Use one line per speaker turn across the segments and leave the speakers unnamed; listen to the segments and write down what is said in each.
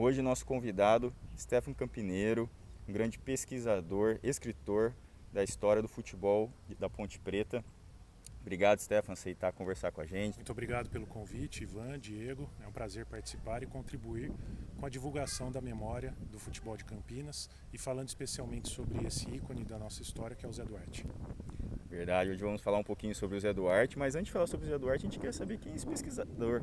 Hoje nosso convidado, Stefano Campineiro, um grande pesquisador, escritor da história do futebol da Ponte Preta. Obrigado, Stefano, por aceitar conversar com a gente.
Muito obrigado pelo convite, Ivan, Diego. É um prazer participar e contribuir com a divulgação da memória do futebol de Campinas e falando especialmente sobre esse ícone da nossa história que é o Zé Duarte.
Verdade, hoje vamos falar um pouquinho sobre o Zé Duarte, mas antes de falar sobre o Zé Duarte, a gente quer saber quem é esse pesquisador.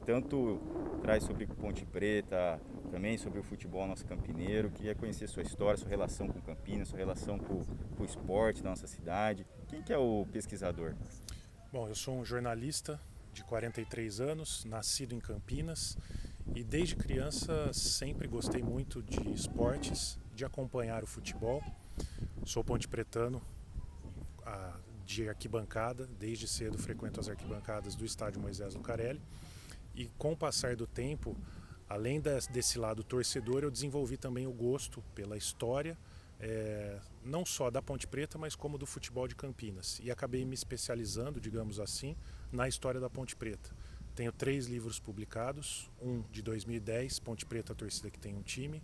Tanto traz sobre Ponte Preta, também sobre o futebol nosso campineiro, queria conhecer sua história, sua relação com Campinas, sua relação com o esporte da nossa cidade. Quem que é o pesquisador?
Bom, eu sou um jornalista de 43 anos, nascido em Campinas e desde criança sempre gostei muito de esportes, de acompanhar o futebol. Sou pontepretano de arquibancada, desde cedo frequento as arquibancadas do estádio Moisés Lucarelli e com o passar do tempo, além desse lado torcedor, eu desenvolvi também o gosto pela história, não só da Ponte Preta, mas como do futebol de Campinas. E acabei me especializando, digamos assim, na história da Ponte Preta. Tenho 3 livros publicados, um de 2010, Ponte Preta, a torcida que tem um time,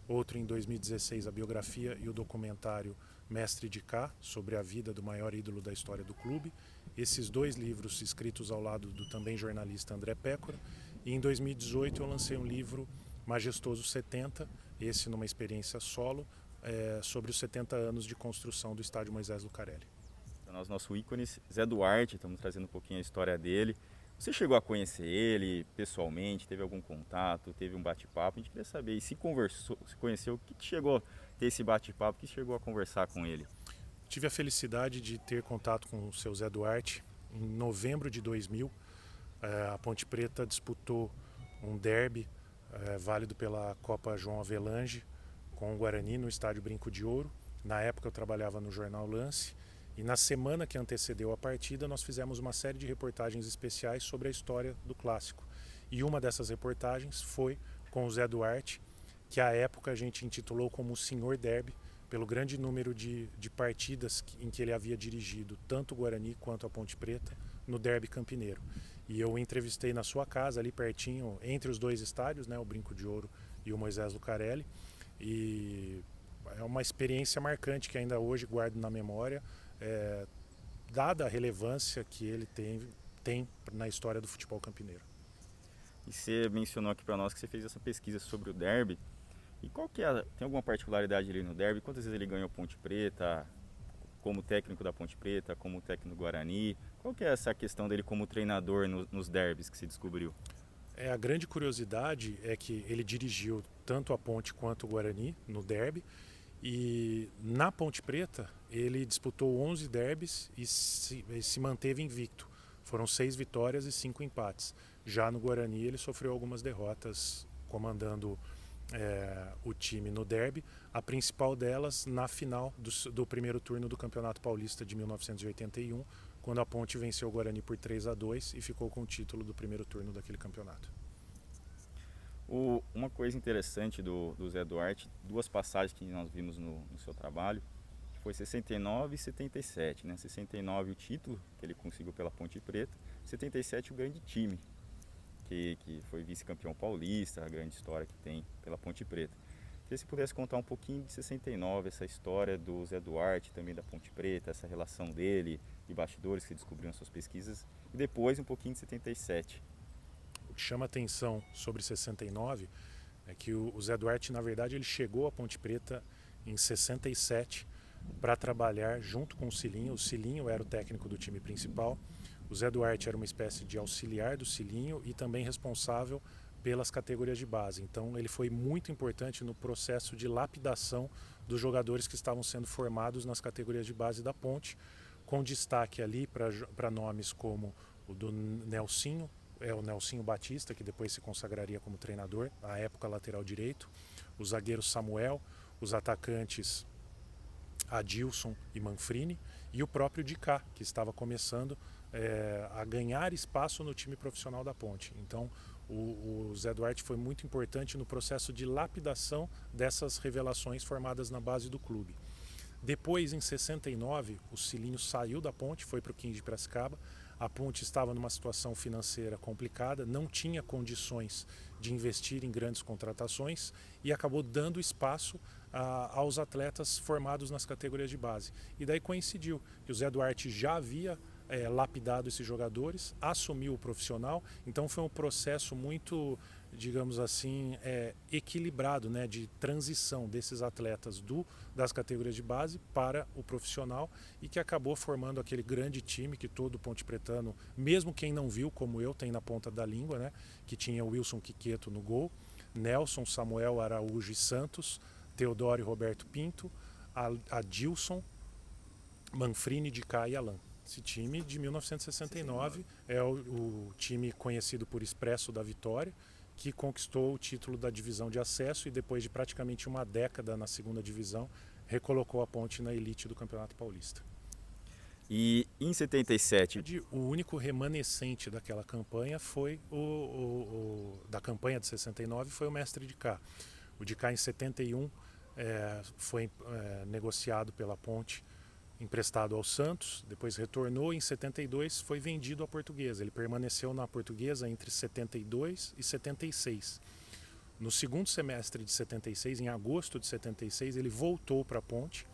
outro em 2016, a biografia e o documentário Mestre de Cá, sobre a vida do maior ídolo da história do clube. Esses 2 livros escritos ao lado do também jornalista André Pécora. E em 2018 eu lancei um livro Majestoso 70, esse numa experiência solo, sobre os 70 anos de construção do estádio Moisés Lucarelli.
Então, nosso ícone, Zé Duarte, estamos trazendo um pouquinho a história dele. Você chegou a conhecer ele pessoalmente, teve algum contato, teve um bate-papo? A gente queria saber, e se conversou, se conheceu, o que chegou a ter esse bate-papo, que chegou a conversar com ele?
Tive a felicidade de ter contato com o seu Zé Duarte em novembro de 2000. A Ponte Preta disputou um derby válido pela Copa João Avelange com o Guarani no estádio Brinco de Ouro. Na época eu trabalhava no jornal Lance e na semana que antecedeu a partida nós fizemos uma série de reportagens especiais sobre a história do clássico. E uma dessas reportagens foi com o Zé Duarte, que à época a gente intitulou como o Senhor Derby, pelo grande número de partidas em que ele havia dirigido tanto o Guarani quanto a Ponte Preta no derby campineiro. E eu o entrevistei na sua casa, ali pertinho, entre os 2 estádios, né, o Brinco de Ouro e o Moisés Lucarelli. E é uma experiência marcante que ainda hoje guardo na memória, dada a relevância que ele tem na história do futebol campineiro.
E você mencionou aqui para nós que você fez essa pesquisa sobre o derby. E qual que é, tem alguma particularidade ali no derby? Quantas vezes ele ganhou Ponte Preta, como técnico da Ponte Preta, como técnico do Guarani? Qual que é essa questão dele como treinador nos derbys que se descobriu?
A grande curiosidade é que ele dirigiu tanto a Ponte quanto o Guarani no derby. E na Ponte Preta ele disputou 11 derbys e se manteve invicto. Foram 6 vitórias e 5 empates. Já no Guarani ele sofreu algumas derrotas comandando o time no derby, a principal delas na final do primeiro turno do Campeonato Paulista de 1981, quando a Ponte venceu o Guarani por 3-2 e ficou com o título do primeiro turno daquele campeonato.
Uma coisa interessante do Zé Duarte, 2 passagens que nós vimos no seu trabalho, foi 69 e 77, né? 69 o título que ele conseguiu pela Ponte Preta, 77 o grande time, que foi vice-campeão paulista, a grande história que tem pela Ponte Preta. Queria se pudesse contar um pouquinho de 69, essa história do Zé Duarte, também da Ponte Preta, essa relação dele, de bastidores que você descobriu nas suas pesquisas, e depois um pouquinho de 77.
O que chama atenção sobre 69 é que o Zé Duarte, na verdade, ele chegou à Ponte Preta em 67 para trabalhar junto com o Cilinho. O Cilinho era o técnico do time principal. O Zé Duarte era uma espécie de auxiliar do Cilinho e também responsável pelas categorias de base. Então ele foi muito importante no processo de lapidação dos jogadores que estavam sendo formados nas categorias de base da Ponte, com destaque ali para nomes como o do Nelsinho, o Nelsinho Batista, que depois se consagraria como treinador, na época lateral direito, o zagueiro Samuel, os atacantes Adilson e Manfrini e o próprio Dicá, que estava começando a ganhar espaço no time profissional da Ponte. Então o Zé Duarte foi muito importante no processo de lapidação dessas revelações formadas na base do clube. Depois, em 69, o Cilinho saiu da Ponte, foi para o 15 de Piracicaba. A Ponte estava numa situação financeira complicada, não tinha condições de investir em grandes contratações e acabou dando espaço aos atletas formados nas categorias de base. E daí coincidiu que o Zé Duarte já havia lapidado esses jogadores, assumiu o profissional, então foi um processo muito, digamos assim, equilibrado, né, de transição desses atletas das categorias de base para o profissional e que acabou formando aquele grande time que todo ponte pretano, mesmo quem não viu, como eu, tem na ponta da língua, né, que tinha Wilson Quiqueto no gol, Nelson, Samuel Araújo e Santos, Teodoro e Roberto Pinto, Adilson, Manfrini, Dicá e Alan. Esse time de 1969 é o time conhecido por Expresso da Vitória, que conquistou o título da divisão de acesso e depois de praticamente uma década na segunda divisão, recolocou a Ponte na elite do Campeonato Paulista.
E em 77...
O único remanescente daquela campanha foi da campanha de 69 foi o mestre Dicá. O Dicá em 71 foi negociado pela Ponte, emprestado ao Santos, depois retornou, em 72 foi vendido à Portuguesa. Ele permaneceu na Portuguesa entre 72 e 76. No segundo semestre de 76, em agosto de 76, ele voltou para a Ponte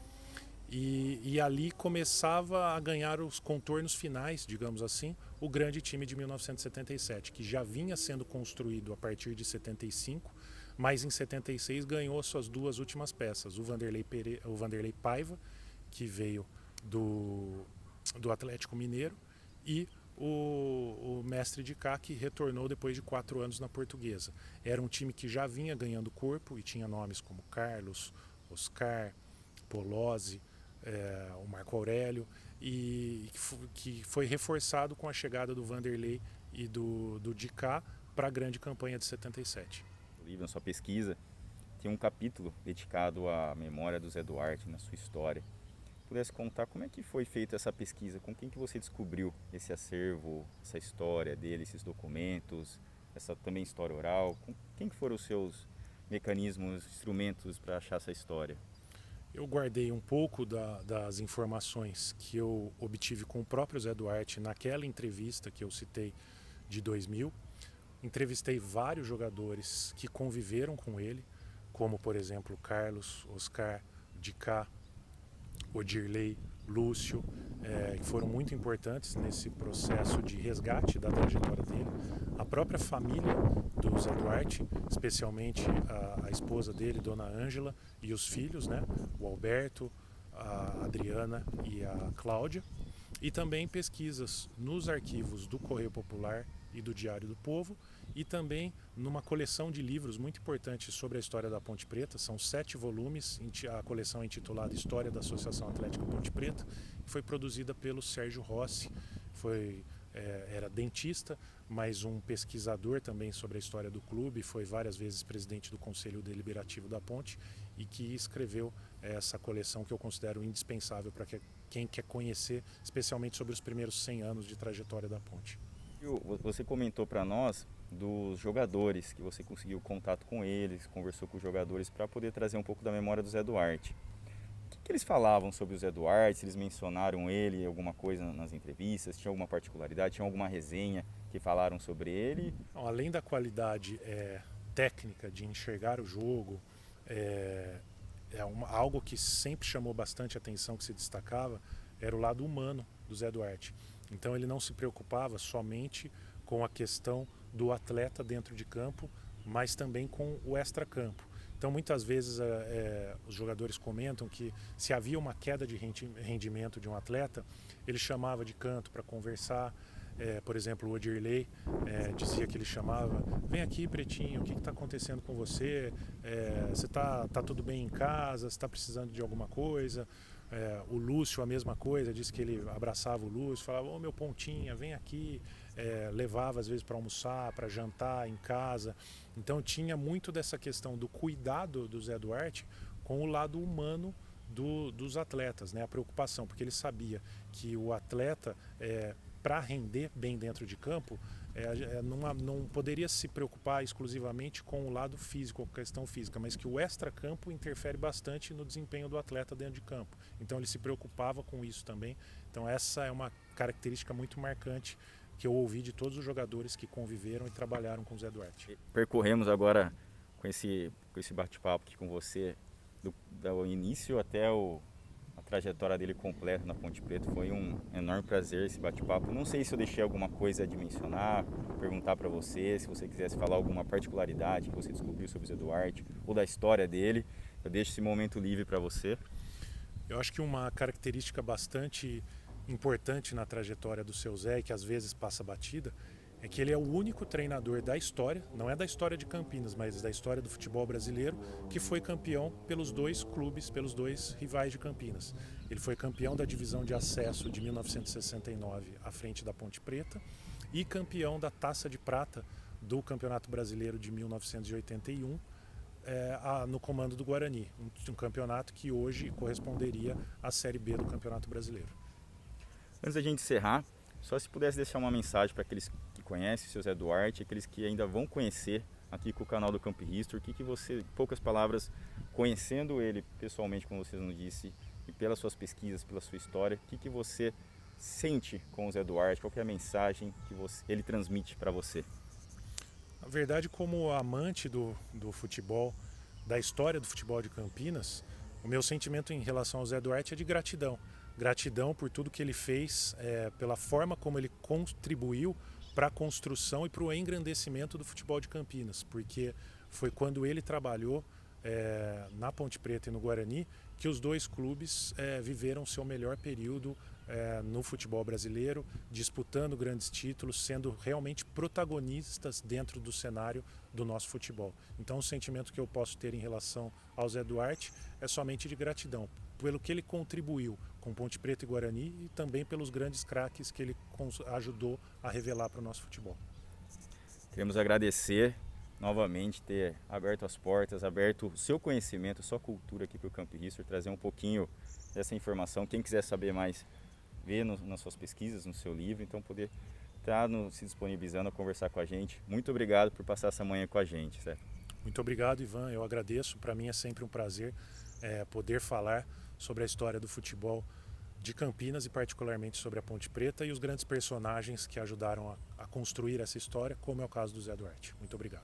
e ali começava a ganhar os contornos finais, digamos assim, o grande time de 1977, que já vinha sendo construído a partir de 75, mas em 76 ganhou suas duas últimas peças, o Vanderlei Paiva, que veio do Atlético Mineiro, e o mestre Dicá, que retornou depois de 4 anos na Portuguesa. Era um time que já vinha ganhando corpo e tinha nomes como Carlos, Oscar, Polozzi, o Marco Aurélio, e que foi reforçado com a chegada do Vanderlei e do Dicá para a grande campanha de 77.
Na sua pesquisa, tem um capítulo dedicado à memória do Zé Duarte, na sua história. Pudesse contar como é que foi feita essa pesquisa, com quem que você descobriu esse acervo, essa história dele, esses documentos, essa também história oral, com quem que foram os seus mecanismos, instrumentos para achar essa história?
Eu guardei um pouco das informações que eu obtive com o próprio Zé Duarte naquela entrevista que eu citei de 2000. Entrevistei vários jogadores que conviveram com ele, como por exemplo Carlos, Oscar, Dicá, Odirley, Lúcio, que foram muito importantes nesse processo de resgate da trajetória dele. A própria família do Zé Duarte, especialmente a esposa dele, Dona Ângela, e os filhos, né, o Alberto, a Adriana e a Cláudia. E também pesquisas nos arquivos do Correio Popular e do Diário do Povo, e também numa coleção de livros muito importante sobre a história da Ponte Preta. São 7 volumes, a coleção é intitulada História da Associação Atlética Ponte Preta, que foi produzida pelo Sérgio Rossi. Era dentista, mas um pesquisador também sobre a história do clube, foi várias vezes presidente do Conselho Deliberativo da Ponte e que escreveu essa coleção que eu considero indispensável para quem quer conhecer, especialmente sobre os primeiros 100 anos de trajetória da Ponte.
Você comentou para nós dos jogadores, que você conseguiu contato com eles, conversou com os jogadores para poder trazer um pouco da memória do Zé Duarte. O que eles falavam sobre o Zé Duarte? Se eles mencionaram ele, alguma coisa nas entrevistas? Tinha alguma particularidade? Tinha alguma resenha que falaram sobre ele?
Além da qualidade técnica de enxergar o jogo, algo que sempre chamou bastante atenção, que se destacava, era o lado humano do Zé Duarte. Então ele não se preocupava somente com a questão do atleta dentro de campo, mas também com o extracampo. Então muitas vezes os jogadores comentam que se havia uma queda de rendimento de um atleta, ele chamava de canto para conversar. Por exemplo, o Odirley dizia que ele chamava: vem aqui, pretinho, o que está acontecendo com você? Você tá tudo bem em casa? Você está precisando de alguma coisa? O Lúcio, a mesma coisa, disse que ele abraçava o Lúcio, falava: ô meu pontinha, vem aqui. Levava às vezes para almoçar, para jantar em casa. Então tinha muito dessa questão do cuidado do Zé Duarte com o lado humano dos atletas, né? A preocupação, porque ele sabia que o atleta, para render bem dentro de campo, não poderia se preocupar exclusivamente com o lado físico, com a questão física, mas que o extracampo interfere bastante no desempenho do atleta dentro de campo. Então ele se preocupava com isso também. Então essa é uma característica muito marcante que eu ouvi de todos os jogadores que conviveram e trabalharam com o Zé Duarte.
Percorremos agora com esse bate-papo aqui com você, do início até a trajetória dele completa na Ponte Preta. Foi um enorme prazer esse bate-papo. Não sei se eu deixei alguma coisa de mencionar, perguntar para você, se você quisesse falar alguma particularidade que você descobriu sobre o Zé Duarte ou da história dele. Eu deixo esse momento livre para você.
Eu acho que uma característica bastante importante na trajetória do seu Zé, e que às vezes passa batida, é que ele é o único treinador da história, não é da história de Campinas, mas da história do futebol brasileiro, que foi campeão pelos dois clubes, pelos dois rivais de Campinas. Ele foi campeão da divisão de acesso de 1969 à frente da Ponte Preta e campeão da Taça de Prata do Campeonato Brasileiro de 1981, no comando do Guarani, um campeonato que hoje corresponderia à Série B do Campeonato Brasileiro.
Antes da gente encerrar, só se pudesse deixar uma mensagem para aqueles que conhecem o seu Zé Duarte, aqueles que ainda vão conhecer aqui com o canal do Camp History, o que você, em poucas palavras, conhecendo ele pessoalmente, como você nos disse, e pelas suas pesquisas, pela sua história, o que você sente com o Zé Duarte, qual que é a mensagem que ele transmite para você?
Na verdade, como amante do futebol, da história do futebol de Campinas, o meu sentimento em relação ao Zé Duarte é de gratidão. Gratidão por tudo que ele fez, pela forma como ele contribuiu para a construção e para o engrandecimento do futebol de Campinas, porque foi quando ele trabalhou na Ponte Preta e no Guarani que os dois clubes viveram seu melhor período no futebol brasileiro, disputando grandes títulos, sendo realmente protagonistas dentro do cenário do nosso futebol. Então o sentimento que eu posso ter em relação ao Zé Duarte é somente de gratidão, pelo que ele contribuiu com Ponte Preta e Guarani e também pelos grandes craques que ele ajudou a revelar para o nosso futebol.
Queremos agradecer novamente ter aberto as portas, aberto o seu conhecimento, a sua cultura aqui para o Camp History, trazer um pouquinho dessa informação. Quem quiser saber mais, vê nas suas pesquisas, no seu livro, então poder estar se disponibilizando a conversar com a gente. Muito obrigado por passar essa manhã com a gente, certo?
Muito obrigado, Ivan, eu agradeço. Para mim é sempre um prazer poder falar sobre a história do futebol de Campinas e particularmente sobre a Ponte Preta e os grandes personagens que ajudaram a construir essa história, como é o caso do Zé Duarte. Muito obrigado.